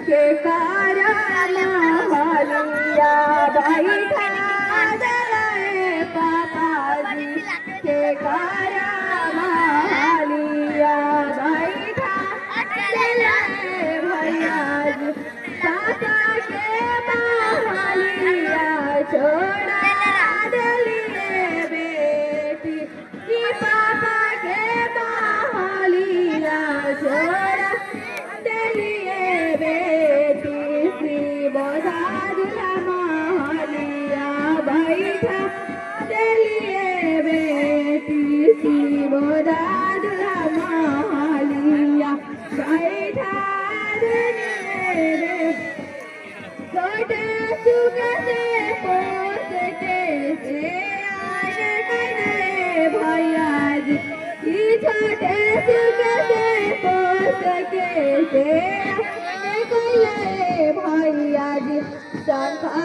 के कारण हलिया बैठा दे पापा जी के कारण हलिया बैठा दे भैया जी पापा के हलिया छोड़ा दिलिए बेटी कि पापा के हलिया छोड़ा दिलिए बेटी श्री बोधादुला महलिया बैठा दिलिए बेटी श्री बोधादुला महलिया बैठा दिलिए छोटे चुके से पोस के से आने कने भैया जी छोटे चुके से पोस के से आने कने भैया जी शंखा